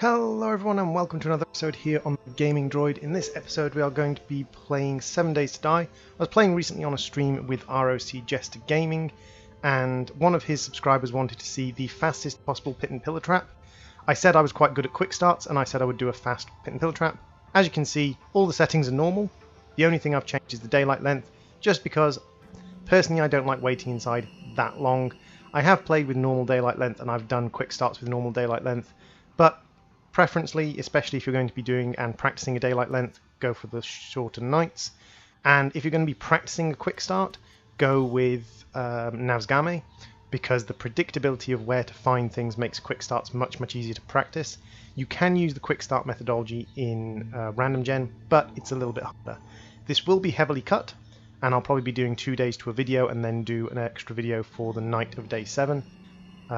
Hello everyone and welcome to another episode here on the Gaming Droid. In this episode we are going to be playing 7 Days to Die. I was playing recently on a stream with ROCJesterGamings and one of his subscribers wanted to see the fastest possible pit and pillar trap. I said I was quite good at quick starts and I said I would do a fast pit and pillar trap. As you can see, all the settings are normal. The only thing I've changed is the daylight length, just because personally I don't like waiting inside that long. I have played with normal daylight length and I've done quick starts with normal daylight length, but preferentially, especially if you're going to be doing and practicing a daylight length, go for the shorter nights. And if you're going to be practicing a quick start, go with ROCJesterGamings, because the predictability of where to find things makes quick starts much easier to practice. You can use the quick start methodology in random gen, but it's a little bit harder. This will be heavily cut, and I'll probably be doing 2 days to a video and then do an extra video for the night of day 7,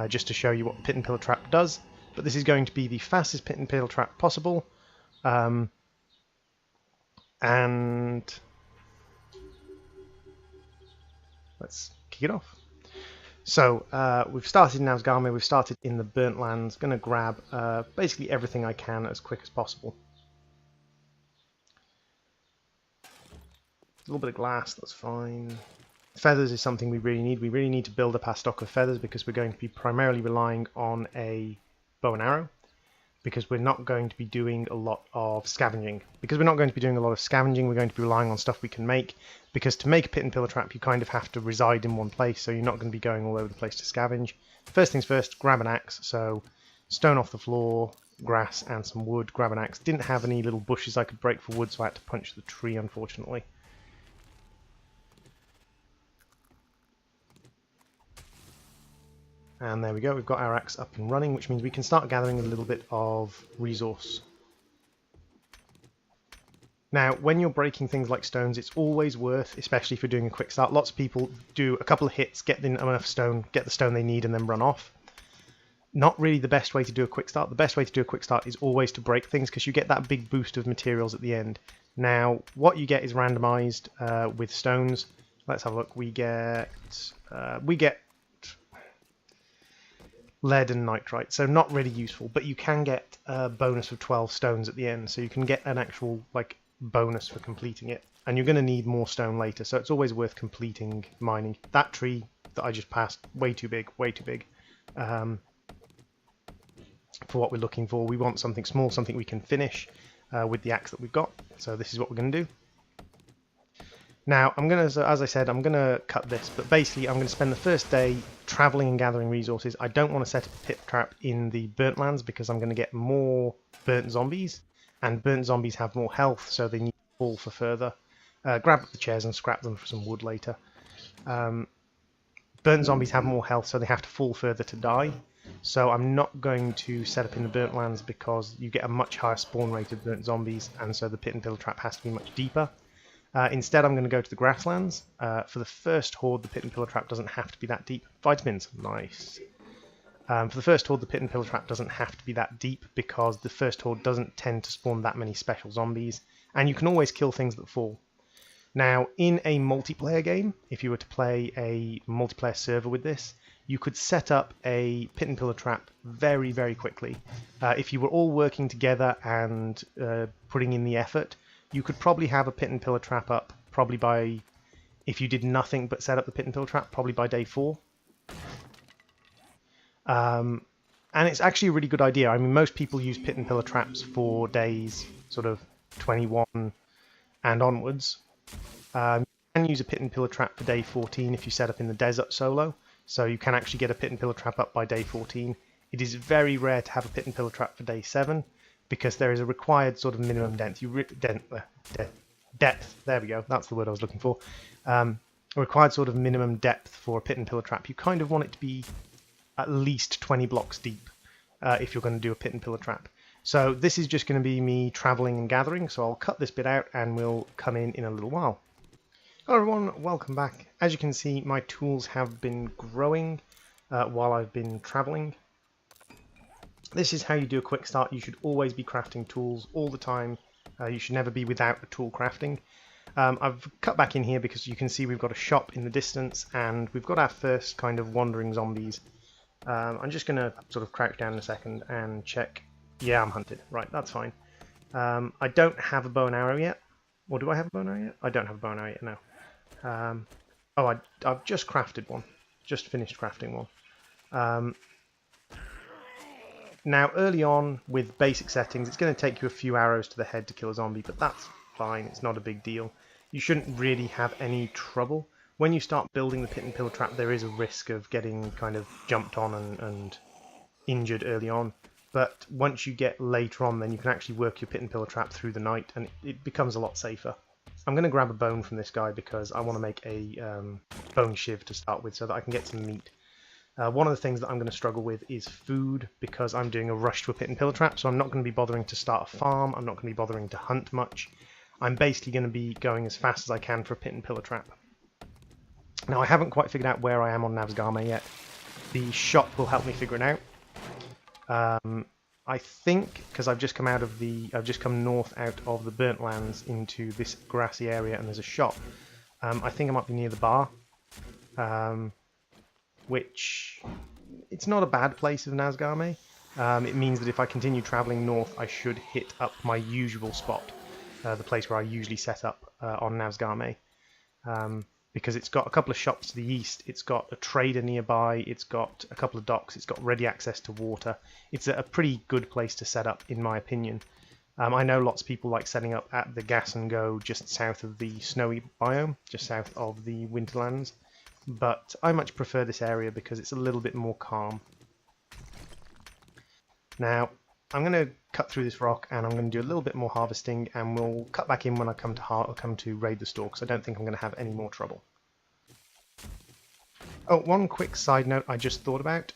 just to show you what the pit and pillar trap does. But this is going to be the fastest pit and pillar trap possible, and let's kick it off. So we've started in ROCJesterGamings, we've started in the burnt lands. Going to grab basically everything I can as quick as possible. A little bit of glass, that's fine. Feathers is something we really need. We really need to build up our stock of feathers because we're going to be primarily relying on a bow and arrow, because we're not going to be doing a lot of scavenging. We're going to be relying on stuff we can make, because to make a pit and pillar trap you kind of have to reside in one place, so you're not going to be going all over the place to scavenge. First things first, grab an axe. So stone off the floor, grass and some wood, grab an axe. Didn't have any little bushes I could break for wood, so I had to punch the tree, unfortunately. And there we go, we've got our axe up and running, which means we can start gathering a little bit of resource. Now, when you're breaking things like stones, it's always worth, especially if you're doing a quick start, lots of people do a couple of hits, get enough stone, get the stone they need, and then run off. Not really the best way to do a quick start. The best way to do a quick start is always to break things, because you get that big boost of materials at the end. Now, what you get is randomized with stones. Let's have a look. We get lead and nitrite, so not really useful, but you can get a bonus of 12 stones at the end, so you can get an actual bonus for completing it, and you're going to need more stone later, so it's always worth completing mining. That tree that I just passed, way too big for what we're looking for. We want something small, something we can finish with the axe that we've got, so this is what we're going to do. Now, as I said, I'm going to cut this, but basically I'm going to spend the first day traveling and gathering resources. I don't want to set up a pit trap in the burnt lands because I'm going to get more burnt zombies, and burnt zombies have more health, so they need to fall for further. Grab up the chairs and scrap them for some wood later. Burnt zombies have more health, so they have to fall further to die. So I'm not going to set up in the burnt lands because you get a much higher spawn rate of burnt zombies, and so the pit and pillar trap has to be much deeper. Instead, I'm going to go to the grasslands. For the first horde, the pit and pillar trap doesn't have to be that deep. Vitamins, nice. For the first horde, the pit and pillar trap doesn't have to be that deep because the first horde doesn't tend to spawn that many special zombies, and you can always kill things that fall. Now, in a multiplayer game, if you were to play a multiplayer server with this, you could set up a pit and pillar trap very quickly. If you were all working together and putting in the effort, you could probably have a pit and pillar trap up probably by, if you did nothing but set up the pit and pillar trap, probably by day 4. And it's actually a really good idea. I mean, most people use pit and pillar traps for days sort of 21 and onwards. You can use a pit and pillar trap for day 14 if you set up in the desert solo. So you can actually get a pit and pillar trap up by day 14. It is very rare to have a pit and pillar trap for day 7. Because there is a required sort of minimum depth. Depth. There we go. That's the word I was looking for. A required sort of minimum depth for a pit and pillar trap. You kind of want it to be at least 20 blocks deep if you're going to do a pit and pillar trap. So this is just going to be me traveling and gathering. So I'll cut this bit out and we'll come in a little while. Hello everyone, welcome back. As you can see, my tools have been growing while I've been traveling. This is how you do a quick start. You should always be crafting tools all the time. You should never be without a tool crafting. I've cut back in here because you can see we've got a shop in the distance and we've got our first kind of wandering zombies. I'm just going to sort of crouch down in a second and check Yeah, I'm hunted. Right, that's fine. I don't have a bow and arrow yet. Or do I have a bow and arrow yet? I don't have a bow and arrow yet, no. Oh, I've just crafted one. Just finished crafting one. Now, early on, with basic settings, it's going to take you a few arrows to the head to kill a zombie, but that's fine. It's not a big deal. You shouldn't really have any trouble. When you start building the pit and pillar trap, there is a risk of getting kind of jumped on and injured early on. But once you get later on, then you can actually work your pit and pillar trap through the night, and it becomes a lot safer. I'm going to grab a bone from this guy because I want to make a bone shiv to start with so that I can get some meat. One of the things that I'm going to struggle with is food because I'm doing a rush to a pit and pillar trap, so I'm not going to be bothering to start a farm, I'm not going to be bothering to hunt much. I'm basically going to be going as fast as I can for a pit and pillar trap. Now, I haven't quite figured out where I am on ROCJesterGamings yet. The shop will help me figure it out. I think, because I've just come north out of the burnt lands into this grassy area and there's a shop. I think I might be near the bar. Which, it's not a bad place of ROCJesterGamings. It means that if I continue travelling north, I should hit up my usual spot, the place where I usually set up on ROCJesterGamings. Because it's got a couple of shops to the east, it's got a trader nearby, it's got a couple of docks, it's got ready access to water. It's a pretty good place to set up, in my opinion. I know lots of people like setting up at the Gas and Go just south of the snowy biome, just south of the Winterlands. But I much prefer this area because it's a little bit more calm. Now, I'm going to cut through this rock and I'm going to do a little bit more harvesting, and we'll cut back in when I come to raid the store, because I don't think I'm going to have any more trouble. Oh, one quick side note I just thought about.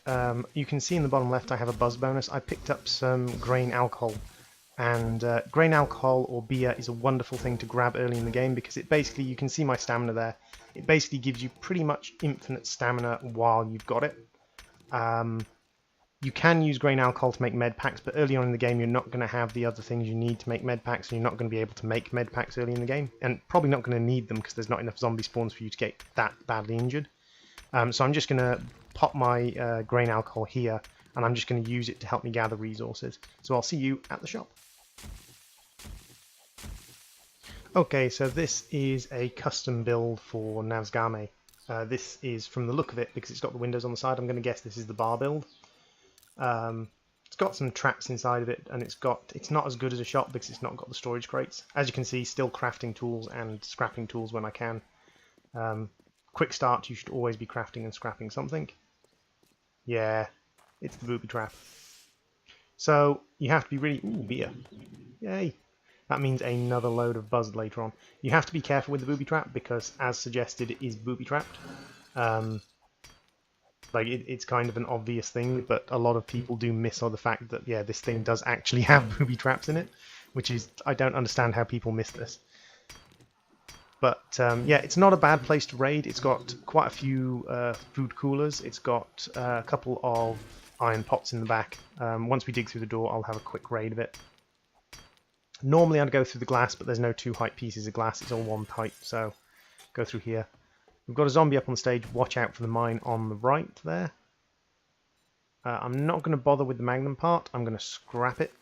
You can see in the bottom left I have a buzz bonus. I picked up some grain alcohol. And grain alcohol or beer is a wonderful thing to grab early in the game because it basically, you can see my stamina there, it basically gives you pretty much infinite stamina while you've got it. You can use grain alcohol to make med packs, but early on in the game you're not going to have the other things you need to make med packs, and you're not going to be able to make med packs early in the game, and probably not going to need them because there's not enough zombie spawns for you to get that badly injured. So I'm just going to pop my grain alcohol here, and I'm just going to use it to help me gather resources. So I'll see you at the shop. Okay, so this is a custom build for ROCJesterGamings. This is, from the look of it, because it's got the windows on the side, I'm going to guess this is the bar build. It's got some traps inside of it, and it's not as good as a shop because it's not got the storage crates. As you can see, still crafting tools and scrapping tools when I can. Quickstart, you should always be crafting and scrapping something. Yeah, it's the booby trap. So you have to be really... Ooh, beer. Yay. That means another load of buzz later on. You have to be careful with the booby trap because, as suggested, it is booby trapped. It's kind of an obvious thing, but a lot of people do miss on the fact that, yeah, this thing does actually have booby traps in it, which is, I don't understand how people miss this. But yeah, it's not a bad place to raid. It's got quite a few food coolers. It's got a couple of iron pots in the back. Once we dig through the door, I'll have a quick raid of it. Normally I'd go through the glass, but there's no two height pieces of glass, it's all one height, so go through here. We've got a zombie up on stage, watch out for the mine on the right there. I'm not going to bother with the magnum part, I'm going to scrap it.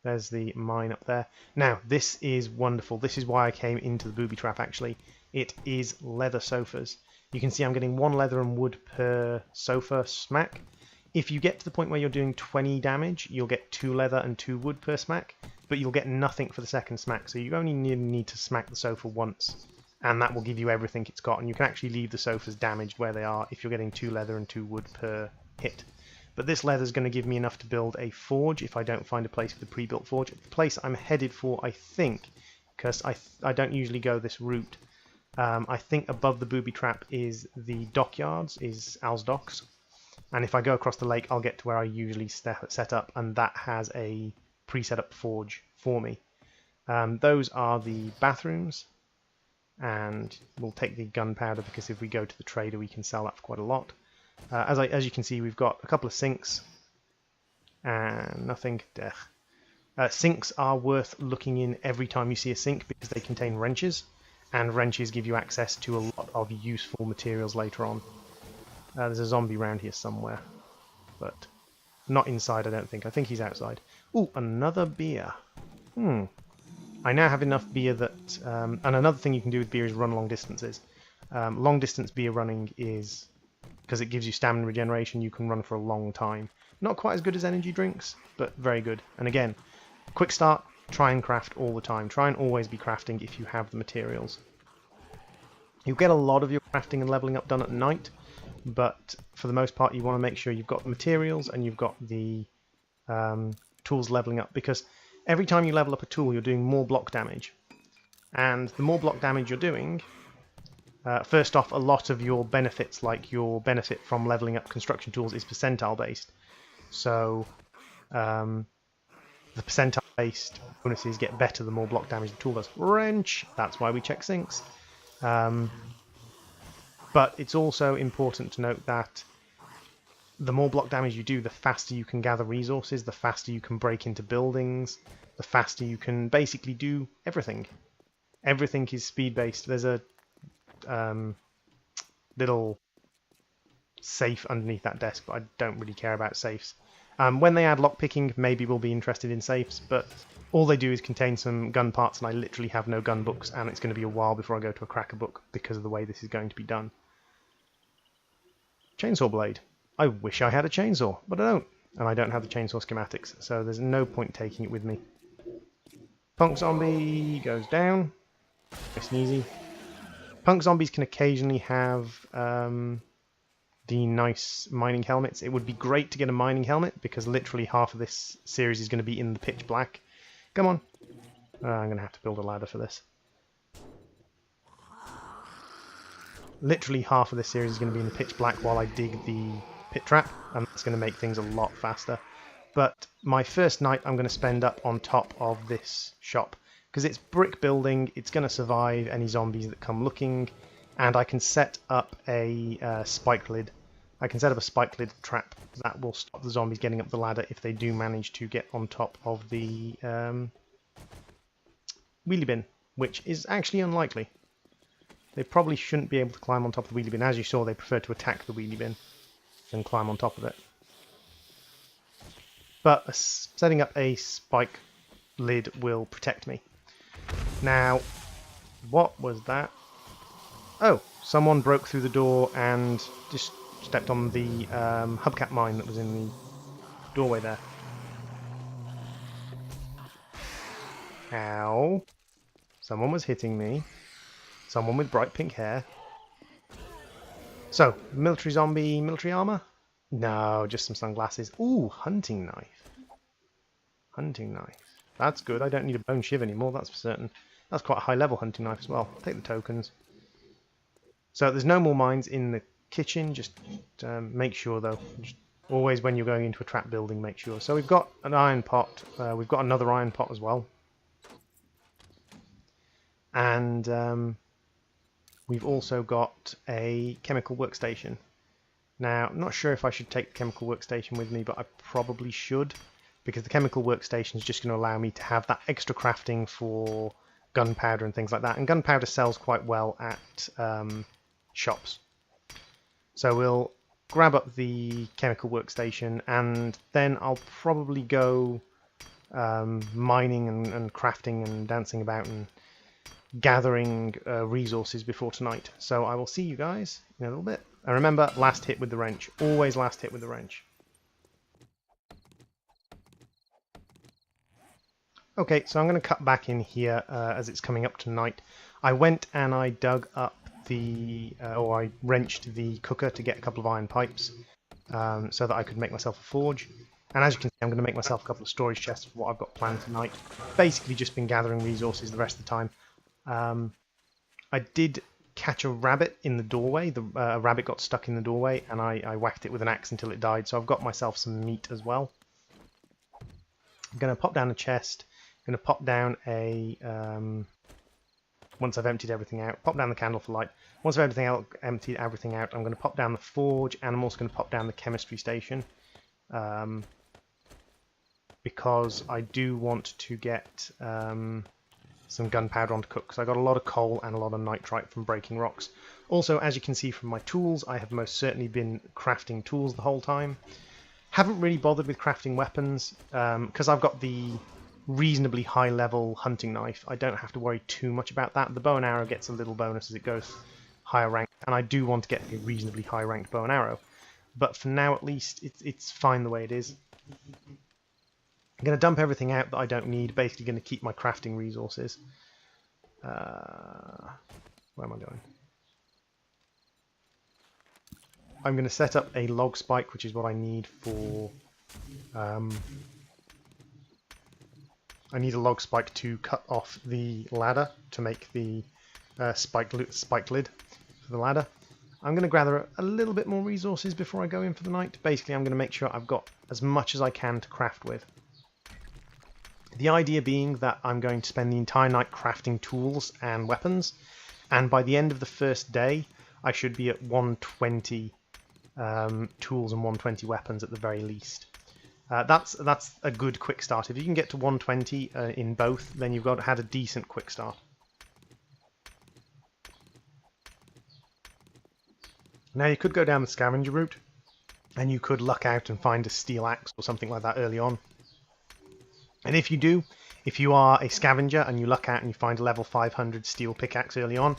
There's the mine up there. Now, this is wonderful, this is why I came into the booby trap actually. It is leather sofas. You can see I'm getting 1 leather and wood per sofa smack. If you get to the point where you're doing 20 damage, you'll get 2 leather and 2 wood per smack, but you'll get nothing for the second smack, so you only need to smack the sofa once, and that will give you everything it's got, and you can actually leave the sofas damaged where they are if you're getting 2 leather and 2 wood per hit. But this leather is going to give me enough to build a forge if I don't find a place with a pre-built forge. The place I'm headed for, I think, because I don't usually go this route, I think above the booby trap is the dockyards, is Al's Docks. And if I go across the lake, I'll get to where I usually set up, and that has a pre-set up forge for me. Those are the bathrooms, and we'll take the gunpowder because if we go to the trader, we can sell that for quite a lot. As you can see, we've got a couple of sinks, and nothing. Sinks are worth looking in every time you see a sink because they contain wrenches, and wrenches give you access to a lot of useful materials later on. There's a zombie around here somewhere, but Not inside, I don't think. I think he's outside. Ooh, another beer. I now have enough beer that... and another thing you can do with beer is run long distances. Long distance beer running is... because it gives you stamina regeneration, you can run for a long time. Not quite as good as energy drinks, but very good. And again, quick start, try and craft all the time. Try and always be crafting if you have the materials. You'll get a lot of your crafting and leveling up done at night, but for the most part you want to make sure you've got the materials and you've got the tools leveling up, because every time you level up a tool you're doing more block damage. And the more block damage you're doing, first off, a lot of your benefits, like your benefit from leveling up construction tools, is percentile based. So the percentile based bonuses get better the more block damage the tool does. Wrench! That's why we check sinks. But it's also important to note that the more block damage you do, the faster you can gather resources, the faster you can break into buildings, the faster you can basically do everything. Everything is speed based. There's a little safe underneath that desk, but I don't really care about safes. When they add lockpicking, maybe we'll be interested in safes, but all they do is contain some gun parts, and I literally have no gun books, and it's going to be a while before I go to a cracker book because of the way this is going to be done. Chainsaw blade. I wish I had a chainsaw, but I don't, and I don't have the chainsaw schematics, so there's no point taking it with me. Punk zombie goes down. Nice and easy. Punk zombies can occasionally have the nice mining helmets. It would be great to get a mining helmet, because literally half of this series is going to be in the pitch black. Come on. I'm going to have to build a ladder for this. Literally half of this series is going to be in the pitch black while I dig the pit trap, and that's going to make things a lot faster. But my first night I'm going to spend up on top of this shop, because it's brick building, it's going to survive any zombies that come looking, and I can set up a spike lid. I can set up a spike lid trap that will stop the zombies getting up the ladder if they do manage to get on top of the wheelie bin, which is actually unlikely. They probably shouldn't be able to climb on top of the wheelie bin. As you saw, they prefer to attack the wheelie bin than climb on top of it. But setting up a spike lid will protect me. Now, what was that? Oh, someone broke through the door and just stepped on the hubcap mine that was in the doorway there. Ow. Someone was hitting me. Someone with bright pink hair. So, military zombie, military armor? No, just some sunglasses. Ooh, hunting knife. Hunting knife. That's good. I don't need a bone shiv anymore, that's for certain. That's quite a high level hunting knife as well. I'll take the tokens. So there's no more mines in the kitchen. Just make sure though. Just always when you're going into a trap building, make sure. So we've got an iron pot. We've got another iron pot as well. And we've also got a chemical workstation. Now, I'm not sure if I should take the chemical workstation with me, but I probably should, because the chemical workstation is just going to allow me to have that extra crafting for gunpowder and things like that. And gunpowder sells quite well at shops. So we'll grab up the chemical workstation, and then I'll probably go mining and crafting and dancing about and gathering resources before tonight. So I will see you guys in a little bit. And remember, last hit with the wrench. Always last hit with the wrench. Okay, so I'm going to cut back in here as it's coming up to night. I went and I dug up or I wrenched the cooker to get a couple of iron pipes so that I could make myself a forge. And as you can see, I'm going to make myself a couple of storage chests for what I've got planned tonight. Basically just been gathering resources the rest of the time. I did catch a rabbit in the doorway. A rabbit got stuck in the doorway, and I whacked it with an axe until it died, so I've got myself some meat as well. I'm going to pop down a chest. I'm going to pop down a... once I've emptied everything out, pop down the candle for light. Once I've emptied everything out, I'm going to pop down the forge, and I'm also going to pop down the chemistry station. Because I do want to get some gunpowder on to cook, because I got a lot of coal and a lot of nitrite from breaking rocks. Also, as you can see from my tools, I have most certainly been crafting tools the whole time. Haven't really bothered with crafting weapons because I've got the reasonably high level hunting knife. I don't have to worry too much about that. The bow and arrow gets a little bonus as it goes higher rank, and I do want to get a reasonably high ranked bow and arrow. But for now, at least, it's fine the way it is. I'm going to dump everything out that I don't need. Basically, going to keep my crafting resources. Where am I going? I'm going to set up a log spike, which is what I need for. I need a log spike to cut off the ladder to make the spiked lid for the ladder. I'm going to gather a little bit more resources before I go in for the night. Basically, I'm going to make sure I've got as much as I can to craft with. The idea being that I'm going to spend the entire night crafting tools and weapons, and by the end of the first day, I should be at 120 tools and 120 weapons at the very least. That's a good quick start. If you can get to 120 in both, then you've had a decent quick start. Now you could go down the scavenger route, and you could luck out and find a steel axe or something like that early on. And if you do, if you are a scavenger and you luck out and you find a level 500 steel pickaxe early on,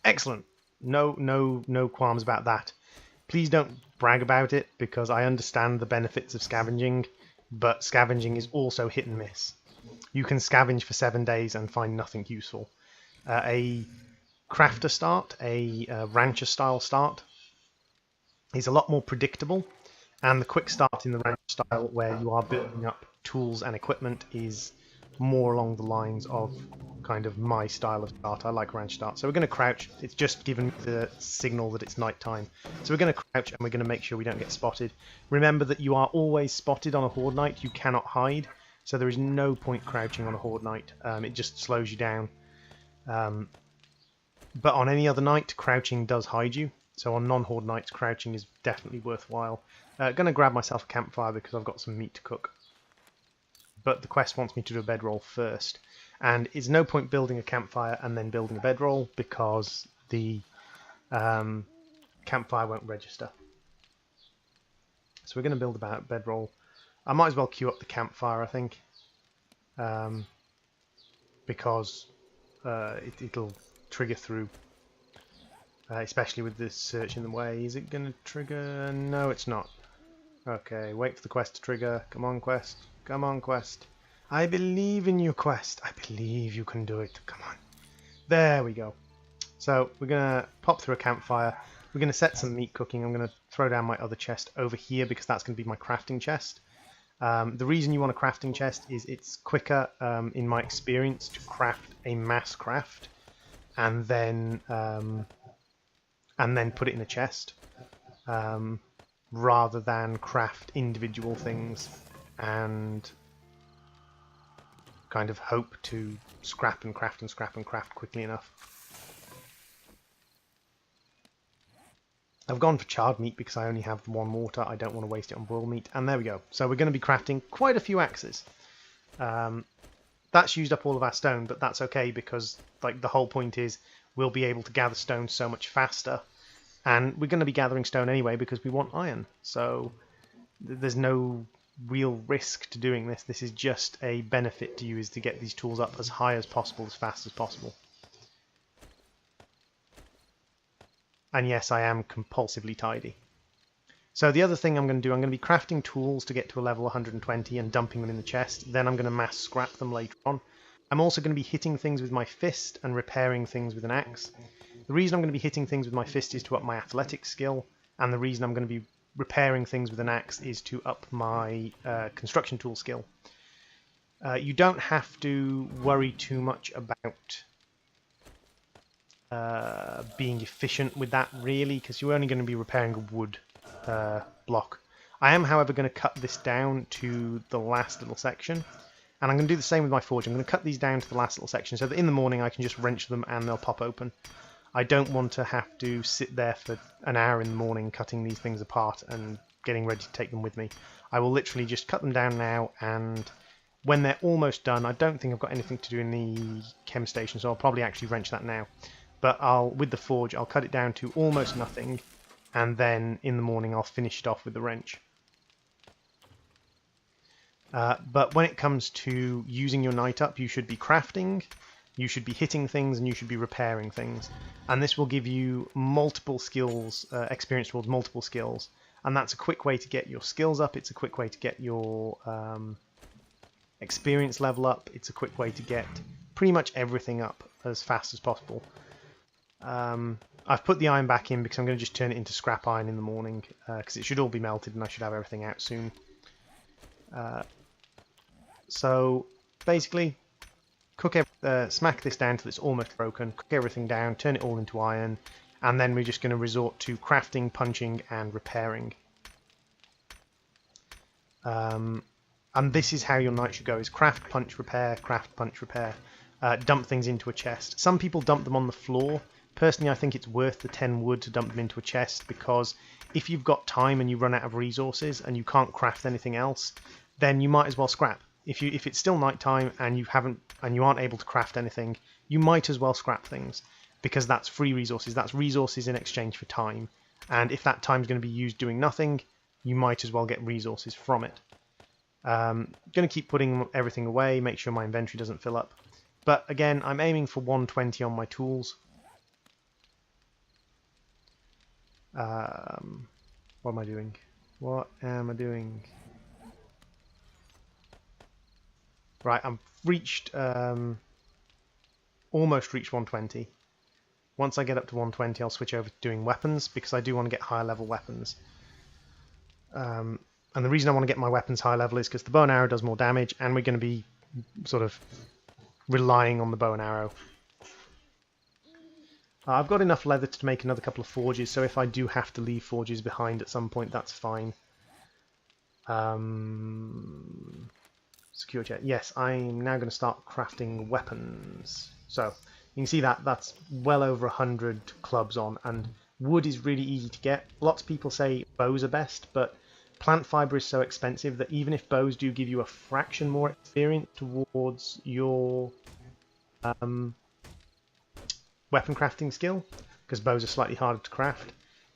excellent. No qualms about that. Please don't brag about it, because I understand the benefits of scavenging, but scavenging is also hit and miss. You can scavenge for 7 days and find nothing useful. A crafter start, a rancher style start, is a lot more predictable, and the quick start in the rancher style, where you are building up tools and equipment, is more along the lines of kind of my style of start. I like ranch start. So we're going to crouch. It's just given me the signal that it's night time. So we're going to crouch, and we're going to make sure we don't get spotted. Remember that you are always spotted on a horde night. You cannot hide. So there is no point crouching on a horde night. It just slows you down. But on any other night, crouching does hide you. So on non-horde nights, crouching is definitely worthwhile. Going to grab myself a campfire because I've got some meat to cook. But the quest wants me to do a bedroll first. And it's no point building a campfire and then building a bedroll, because the campfire won't register. So we're going to build a bedroll. I might as well queue up the campfire, I think. Because it'll trigger through. Especially with this search in the way. Is it going to trigger? No, it's not. Okay, wait for the quest to trigger. Come on, quest. Come on, quest. I believe in you, quest. I believe you can do it. Come on. There we go. So we're going to pop through a campfire. We're going to set some meat cooking. I'm going to throw down my other chest over here, because that's going to be my crafting chest. The reason you want a crafting chest is it's quicker, in my experience, to craft a mass craft and then put it in a chest, rather than craft individual things and kind of hope to scrap and craft and scrap and craft quickly enough. I've gone for charred meat because I only have one mortar. I don't want to waste it on boiled meat. And there we go. So we're going to be crafting quite a few axes. That's used up all of our stone, but that's okay, because like the whole point is we'll be able to gather stone so much faster. And we're going to be gathering stone anyway because we want iron. So there's no real risk to doing this. This is just a benefit to you, is to get these tools up as high as possible, as fast as possible. And yes, I am compulsively tidy. So the other thing I'm going to do, I'm going to be crafting tools to get to a level 120 and dumping them in the chest. Then I'm going to mass scrap them later on. I'm also going to be hitting things with my fist and repairing things with an axe. The reason I'm going to be hitting things with my fist is to up my athletics skill, and the reason I'm going to be repairing things with an axe is to up my construction tool skill. You don't have to worry too much about being efficient with that, really, because you're only going to be repairing a wood block. I am, however, going to cut this down to the last little section, and I'm going to do the same with my forge. I'm going to cut these down to the last little section so that in the morning I can just wrench them and they'll pop open. I don't want to have to sit there for an hour in the morning cutting these things apart and getting ready to take them with me. I will literally just cut them down now, and when they're almost done, I don't think I've got anything to do in the chem station, so I'll probably actually wrench that now. But with the forge, I'll cut it down to almost nothing, and then in the morning I'll finish it off with the wrench. But when it comes to using your night up, you should be crafting, you should be hitting things, and you should be repairing things. And this will give you multiple skills, experience towards multiple skills. And that's a quick way to get your skills up. It's a quick way to get your experience level up. It's a quick way to get pretty much everything up as fast as possible. I've put the iron back in because I'm going to just turn it into scrap iron in the morning, because it should all be melted and I should have everything out soon. So basically, smack this down till it's almost broken, cook everything down, turn it all into iron, and then we're just going to resort to crafting, punching, and repairing. And this is how your night should go: is craft, punch, repair, craft, punch, repair. Dump things into a chest. Some people dump them on the floor. Personally, I think it's worth the 10 wood to dump them into a chest, because if you've got time and you run out of resources and you can't craft anything else, then you might as well scrap. If it's still nighttime and you aren't able to craft anything, you might as well scrap things, because that's free resources. That's resources in exchange for time. And if that time is going to be used doing nothing, you might as well get resources from it. Going to keep putting everything away, make sure my inventory doesn't fill up. But again, I'm aiming for 120 on my tools. What am I doing? What am I doing? Right, I've reached, almost reached 120. Once I get up to 120, I'll switch over to doing weapons, because I do want to get higher level weapons. And the reason I want to get my weapons high level is because the bow and arrow does more damage, and we're going to be sort of relying on the bow and arrow. I've got enough leather to make another couple of forges, so if I do have to leave forges behind at some point, that's fine. Secure check. Yes, I'm now going to start crafting weapons. So you can see that that's well over 100 clubs on, and wood is really easy to get. Lots of people say bows are best, but plant fiber is so expensive that even if bows do give you a fraction more experience towards your weapon crafting skill, because bows are slightly harder to craft,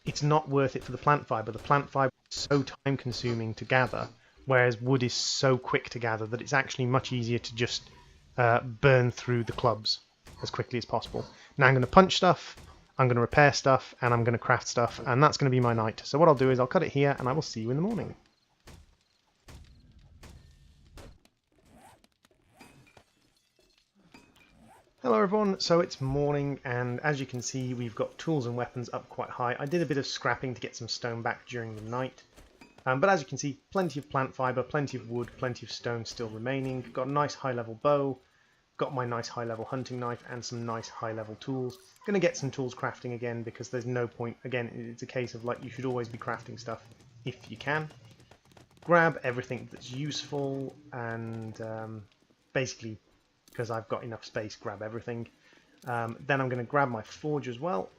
it's not worth it for the plant fiber. The plant fiber is so time consuming to gather, whereas wood is so quick to gather that it's actually much easier to just burn through the clubs as quickly as possible. Now I'm going to punch stuff, I'm going to repair stuff, and I'm going to craft stuff, and that's going to be my night. So what I'll do is I'll cut it here, and I will see you in the morning. Hello everyone, so it's morning, and as you can see we've got tools and weapons up quite high. I did a bit of scrapping to get some stone back during the night, but as you can see, plenty of plant fibre, plenty of wood, plenty of stone still remaining. Got a nice high level bow, got my nice high level hunting knife, and some nice high level tools. Going to get some tools crafting again, because there's no point. Again, it's a case of like, you should always be crafting stuff if you can. Grab everything that's useful, and basically, because I've got enough space, grab everything. Then I'm going to grab my forge as well,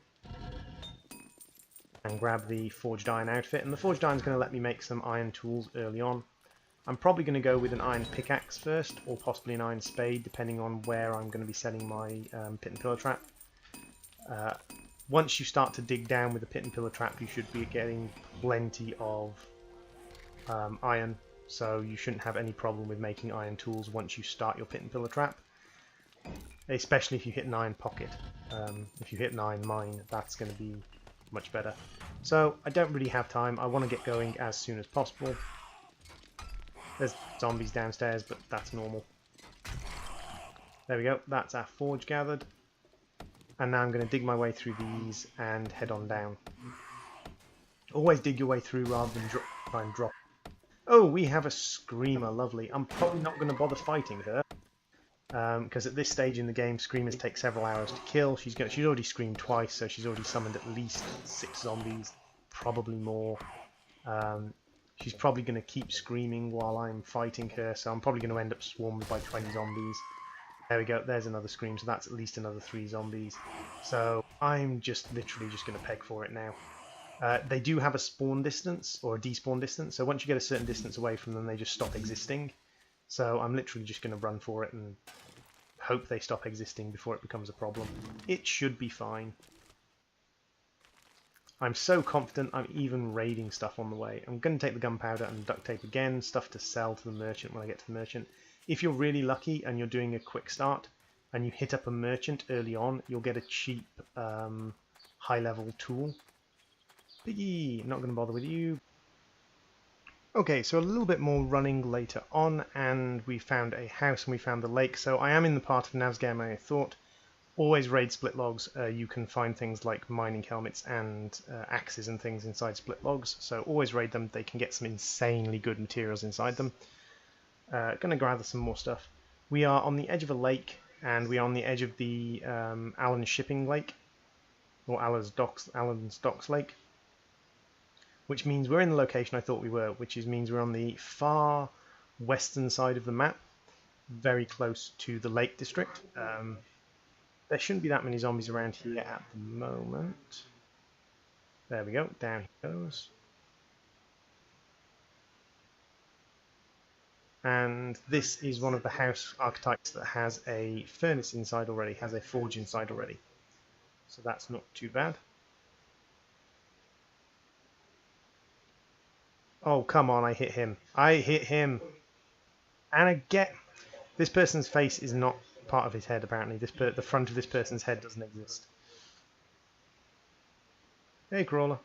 and grab the forged iron outfit. And the forged iron is going to let me make some iron tools early on. I'm probably going to go with an iron pickaxe first, or possibly an iron spade, depending on where I'm going to be setting my pit and pillar trap. Once you start to dig down with the pit and pillar trap, you should be getting plenty of iron, so you shouldn't have any problem with making iron tools once you start your pit and pillar trap, especially if you hit an iron pocket. If you hit an iron mine, that's going to be much better. So I don't really have time. I want to get going as soon as possible. There's zombies downstairs, but that's normal. There we go, that's our forge gathered. And now I'm going to dig my way through these and head on down. Always dig your way through rather than try and drop. Oh, we have a screamer, lovely. I'm probably not going to bother fighting her, because at this stage in the game, screamers take several hours to kill. She's already screamed twice, so she's already summoned at least 6 zombies, probably more. She's probably going to keep screaming while I'm fighting her, so I'm probably going to end up swarmed by 20 zombies. There we go, there's another scream, so that's at least another 3 zombies. So I'm just literally just going to peg for it now. They do have a spawn distance, or a despawn distance, so once you get a certain distance away from them, they just stop existing. So I'm literally just going to run for it and hope they stop existing before it becomes a problem. It should be fine. I'm so confident I'm even raiding stuff on the way. I'm going to take the gunpowder and duct tape again, stuff to sell to the merchant when I get to the merchant. If you're really lucky and you're doing a quick start and you hit up a merchant early on, you'll get a cheap high-level tool. Piggy, not going to bother with you. Okay, so a little bit more running later on, and we found a house and we found the lake. So I am in the part of Navsgam I thought. Always raid split logs. You can find things like mining helmets and axes and things inside split logs. So always raid them. They can get some insanely good materials inside them. Gonna gather some more stuff. We are on the edge of a lake, and we are on the edge of the Allen Shipping Lake, or Allen's Docks Lake, which means we're in the location I thought we were, which means we're on the far western side of the map, very close to the Lake District. There shouldn't be that many zombies around here at the moment. There we go, down he goes. And this is one of the house archetypes that has a furnace inside already, has a forge inside already. So that's not too bad. Oh, come on, I hit him. I hit him. And I get... This person's face is not part of his head, apparently. The front of this person's head doesn't exist. Hey, Crawler.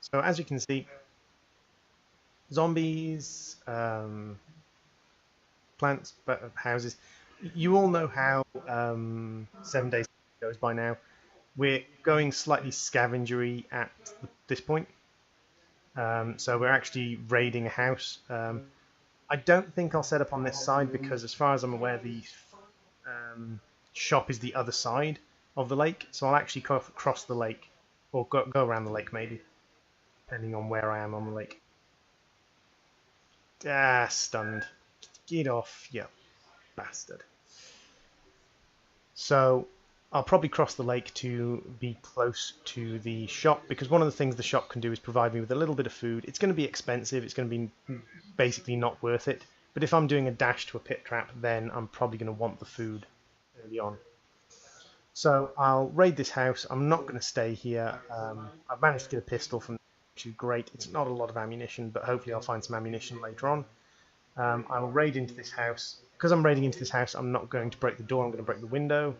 So as you can see, zombies, plants, houses. You all know how 7 days goes by now. We're going slightly scavengery at this point. So we're actually raiding a house. I don't think I'll set up on this side because as far as I'm aware the shop is the other side of the lake. So I'll actually cross the lake, or go around the lake maybe, depending on where I am on the lake. Ah, stunned. Get off, you bastard. So I'll probably cross the lake to be close to the shop, because one of the things the shop can do is provide me with a little bit of food. It's going to be expensive, it's going to be basically not worth it, but if I'm doing a dash to a pit trap, then I'm probably going to want the food early on. So I'll raid this house. I'm not going to stay here. I've managed to get a pistol from, which is great. It's not a lot of ammunition, but hopefully I'll find some ammunition later on. I will raid into this house. Because I'm raiding into this house, I'm not going to break the door, I'm going to break the window.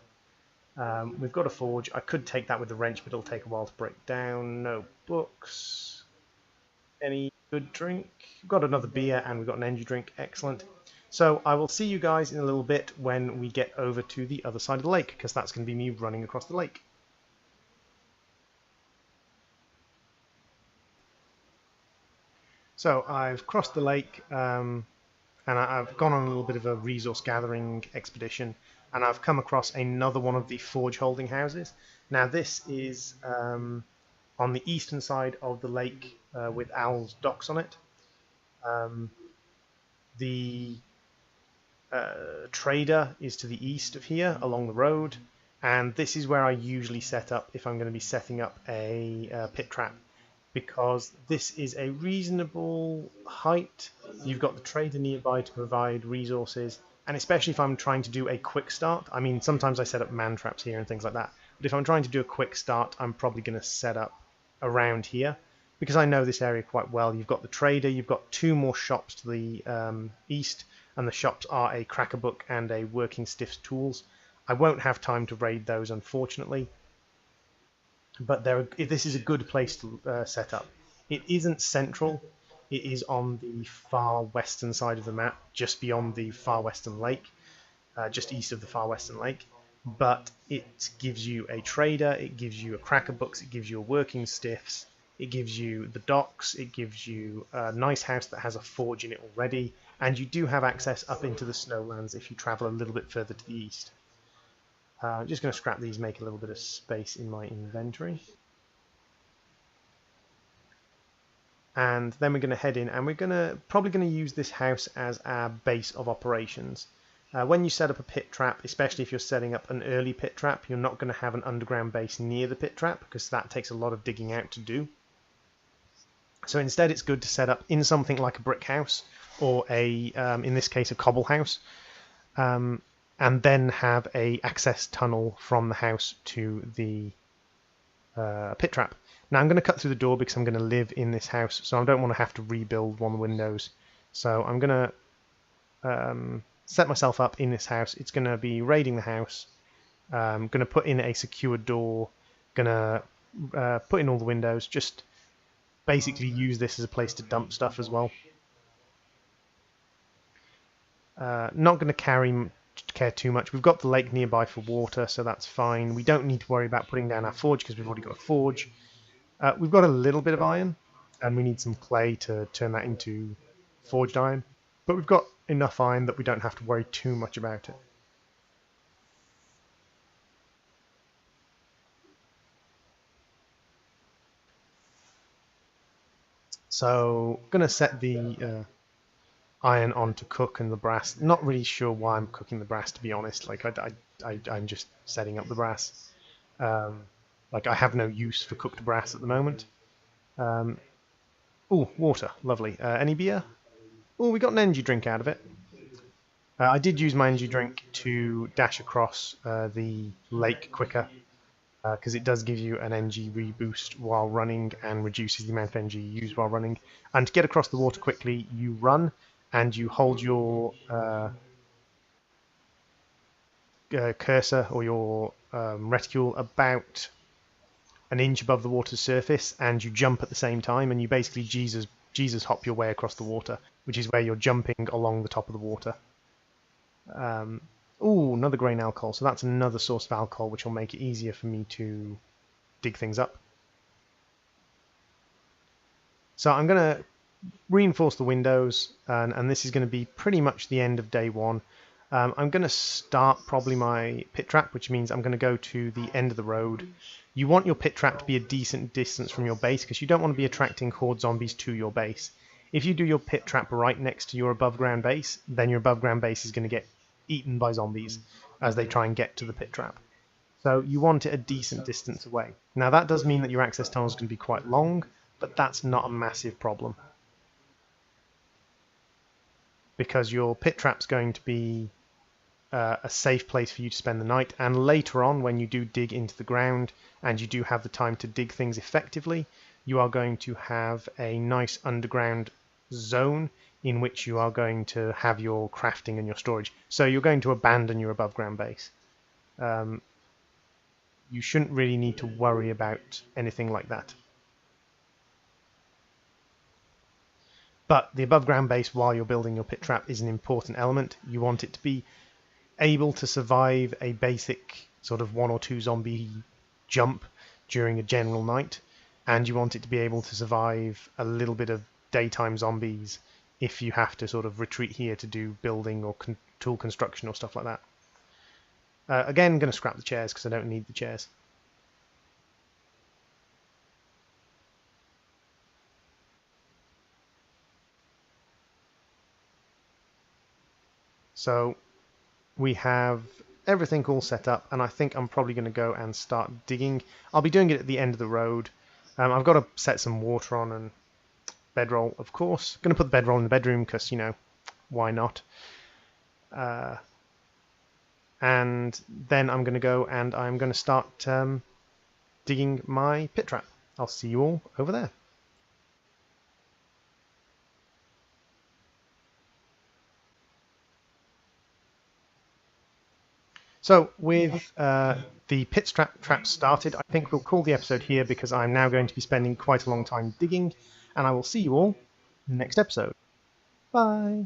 We've got a forge. I could take that with the wrench, but it'll take a while to break down. No books. Any good drink? We've got another beer, and we've got an energy drink. Excellent. So I will see you guys in a little bit when we get over to the other side of the lake, because that's going to be me running across the lake. So I've crossed the lake, and I've gone on a little bit of a resource gathering expedition, and I've come across another one of the forge holding houses. Now this is on the eastern side of the lake with Owl's docks on it. The trader is to the east of here along the road, and this is where I usually set up if I'm going to be setting up a pit trap, because this is a reasonable height. You've got the trader nearby to provide resources, and especially if I'm trying to do a quick start. I mean, sometimes I set up man traps here and things like that, but if I'm trying to do a quick start, I'm probably going to set up around here, because I know this area quite well. You've got the trader, you've got two more shops to the east, and the shops are a cracker book and a working stiffs tools. I won't have time to raid those, unfortunately, but this is a good place to set up. It isn't central. It is on the far western side of the map, just beyond the far western lake, just east of the far western lake. But it gives you a trader, it gives you a cracker books, it gives you a working stiffs, it gives you the docks, it gives you a nice house that has a forge in it already, and you do have access up into the snowlands if you travel a little bit further to the east. I'm just going to scrap these, make a little bit of space in my inventory. And then we're going to head in, and we're probably going to use this house as our base of operations. When you set up a pit trap, especially if you're setting up an early pit trap, you're not going to have an underground base near the pit trap because that takes a lot of digging out to do. So instead it's good to set up in something like a brick house or in this case, a cobble house, and then have a access tunnel from the house to the pit trap. Now I'm going to cut through the door because I'm going to live in this house, so I don't want to have to rebuild one of the windows. So I'm going to set myself up in this house. It's going to be raiding the house. I'm going to put in a secured door. Going to put in all the windows. Just basically use this as a place to dump stuff as well. Not going to care too much. We've got the lake nearby for water, so that's fine. We don't need to worry about putting down our forge because we've already got a forge. We've got a little bit of iron, and we need some clay to turn that into forged iron. But we've got enough iron that we don't have to worry too much about it. So, going to set the iron on to cook and the brass. Not really sure why I'm cooking the brass, to be honest. Like I'm just setting up the brass. Like I have no use for cooked brass at the moment. Oh, water, lovely. Any beer? Oh, we got an energy drink out of it. I did use my energy drink to dash across the lake quicker, because it does give you an energy reboost while running and reduces the amount of energy you use while running. And to get across the water quickly, you run and you hold your cursor or your reticule about an inch above the water's surface, and you jump at the same time, and you basically Jesus hop your way across the water, which is where you're jumping along the top of the water. Oh, another grain alcohol. So that's another source of alcohol, which will make it easier for me to dig things up. So I'm going to reinforce the windows, and this is going to be pretty much the end of day one. I'm going to start probably my pit trap, which means I'm going to go to the end of the road. You want your pit trap to be a decent distance from your base, because you don't want to be attracting horde zombies to your base. If you do your pit trap right next to your above ground base, then your above ground base is going to get eaten by zombies as they try and get to the pit trap. So you want it a decent distance away. Now that does mean that your access tunnel is going to be quite long, but that's not a massive problem, because your pit trap's going to be a safe place for you to spend the night, and later on when you do dig into the ground and you do have the time to dig things effectively, you are going to have a nice underground zone in which you are going to have your crafting and your storage. So you're going to abandon your above ground base. You shouldn't really need to worry about anything like that. But the above ground base while you're building your pit trap is an important element. You want it to be able to survive a basic sort of 1 or 2 zombie jump during a general night, and you want it to be able to survive a little bit of daytime zombies if you have to sort of retreat here to do building or tool construction or stuff like that. Again, I'm going to scrap the chairs because I don't need the chairs. So we have everything all set up, and I think I'm probably going to go and start digging. I'll be doing it at the end of the road. I've got to set some water on and bedroll, of course. I'm going to put the bedroll in the bedroom because, you know, why not? And then I'm going to go and I'm going to start digging my pit trap. I'll see you all over there. So with the pit trap started, I think we'll call the episode here because I'm now going to be spending quite a long time digging, and I will see you all in the next episode. Bye!